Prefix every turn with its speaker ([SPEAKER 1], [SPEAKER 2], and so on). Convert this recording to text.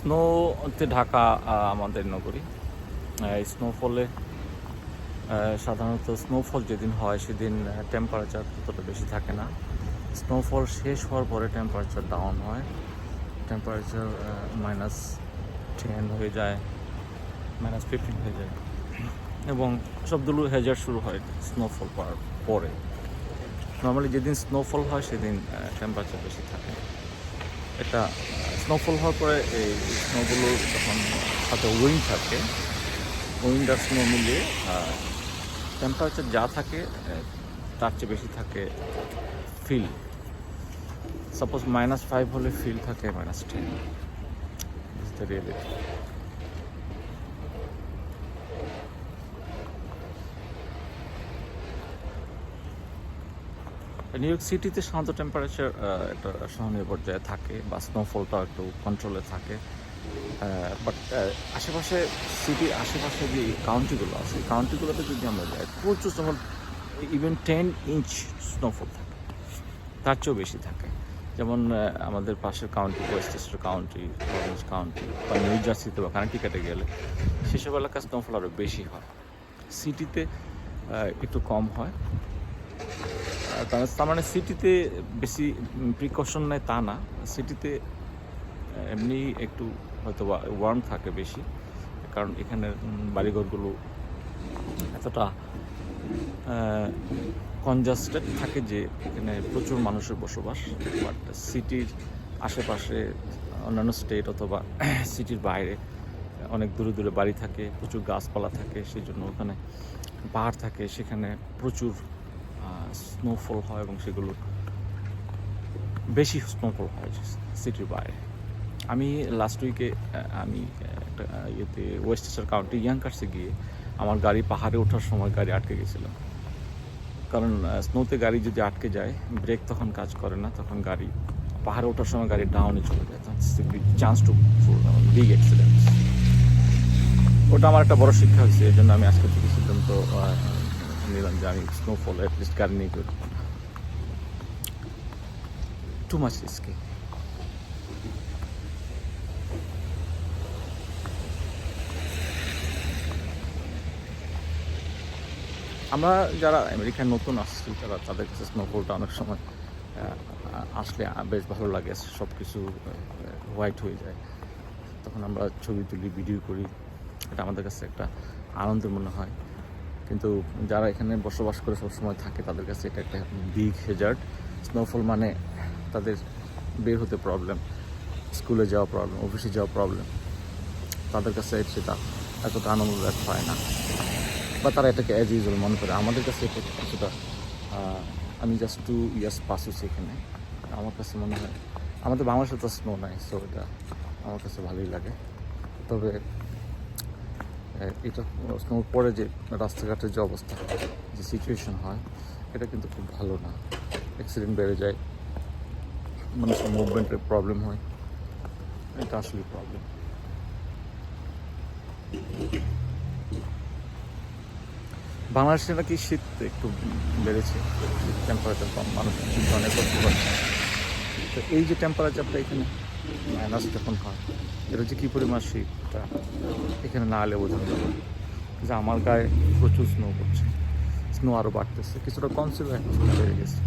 [SPEAKER 1] স্নোতে ঢাকা আমাদের নগরী। স্নোফলে সাধারণত স্নোফল যেদিন হয় সেদিন টেম্পারেচার ততটা বেশি থাকে না। স্নোফল শেষ হওয়ার পরে টেম্পারেচার ডাউন হয়, টেম্পারেচার -10 হয়ে যায়, -15 হয়ে যায়, এবং সবগুলো হ্যাজার্ড শুরু হয় স্নোফল করার পরে। নর্মালি যেদিন স্নোফল হয় সেদিন টেম্পারেচার বেশি থাকে। এটা স্নোফল হওয়ার পরে এই স্নোগুলো যখন সাথে উইন্ড থাকে, উইন্ড আর স্নো মিলিয়ে টেম্পারেচার যা থাকে তার চেয়ে বেশি থাকে ফিল। সাপোজ -5 হলে ফিল থাকে -10। Is the reality. New York সিটিতে সাধারণত টেম্পারেচার একটা সহনীয় পর্যায়ে থাকে, বা স্নোফলটা একটু কন্ট্রোলে থাকে। বাট আশেপাশে সিটির আশেপাশে যে কাউন্টিগুলো আছে, কাউন্টিগুলোতে যদি আমরা যাই, প্রচুর স্নোফল, ইভেন 10 ইঞ্চ স্নোফল থাকে, তার চেয়েও বেশি থাকে। যেমন আমাদের পাশের কাউন্টি, ওয়েস্টেস্টার কাউন্টি, অরেঞ্জ কাউন্টি, বা নিউ জার্সিতে বা কানেক্টিকাটে গেলে সেসব এলাকায় স্নোফল আরও বেশি হয়। সিটিতে একটু কম হয়। তার মানে সিটিতে বেশি প্রিকশন নেয় তা না, সিটিতে এমনি একটু হয়তো ওয়ার্ম থাকে বেশি, কারণ এখানের বাড়িঘরগুলো এতটা কনজাস্টেড থাকে যে এখানে প্রচুর মানুষের বসবাস। বাট সিটির আশেপাশে অন্যান্য স্টেট অথবা সিটির বাইরে অনেক দূরে দূরে বাড়ি থাকে, প্রচুর গাছপালা থাকে, সেই জন্য ওখানে পাহাড় থাকে, সেখানে প্রচুর স্নোফল হয় এবং সেগুলো বেশি স্নোফল হয় সিটির বাইরে। আমি লাস্ট উইকে আমি একটা ইয়েতে ওয়েস্টেস্টার কাউন্টি ইয়াংকার্সে গিয়ে আমার গাড়ি পাহাড়ে ওঠার সময় গাড়ি আটকে গেছিলাম। কারণ স্নোতে গাড়ি যদি আটকে যায়, ব্রেক তখন কাজ করে না, তখন গাড়ি পাহাড়ে ওঠার সময় গাড়ি ডাউনে চলে যায়, চান্স টু বিগ অ্যাক্সিডেন্ট। ওটা আমার একটা বড় শিক্ষা হয়েছে। এই জন্য আমি আজকে থেকে সিদ্ধান্ত নিলাম যে আমি স্নোফল অ্যাটলিস্ট গাড়ি নিয়ে করব না, টু মাচ রিস্কি। আমরা যারা আমেরিকায় নতুন আসছি, তাদের কাছে স্নোফলটা অনেক সময় আসলে বেশ ভালো লাগে, সব কিছু হোয়াইট হয়ে যায়, তখন আমরা ছবি তুলি, ভিডিও করি, এটা আমাদের কাছে একটা আনন্দের মনে হয়। কিন্তু যারা এখানে বসবাস করে সবসময় থাকে, তাদের কাছে এটা একটা বিগ হ্যাজার্ড। স্নোফল মানে তাদের বের হতে প্রবলেম, স্কুলে যাওয়া প্রবলেম, অফিসে যাওয়া প্রবলেম, তাদের কাছে সেটা এতটা আনন্দদায়ক হয় না, বা তারা এটাকে অ্যাজ ইউজুয়াল মনে করে। আমাদের কাছে এটা কিছুটা, আমি জাস্ট 2 ইয়ার্স পাস হয়েছি এখানে, আমার কাছে মনে হয় আমাদের বাংলাদেশে তো স্নো নাই, সো এটা আমার কাছে ভালোই লাগে। তবে এটা স্নোর পরে যে রাস্তাঘাটের যে অবস্থা, যে সিচুয়েশন হয়, এটা কিন্তু খুব ভালো না। অ্যাক্সিডেন্ট বেড়ে যায়, মানুষের মুভমেন্টের প্রবলেম হয়, এটা আসলে প্রবলেম। বাংলাদেশে নাকি শীত একটু বেড়েছে, টেম্পারেচার কম, মানুষ শীত অনেক কষ্ট পাচ্ছে। তো এই যে টেম্পারেচারটা এখানে মাইনাস যখন হয়, এটা যে কী পরিমাণ শীতটা এখানে না এলে বোঝানো যাবে। যে আমার গায়ে প্রচুর স্নো পড়ছে, স্নো আরও বাড়তেছে, কিছুটা কম ছিল, এখন বেড়ে গেছে।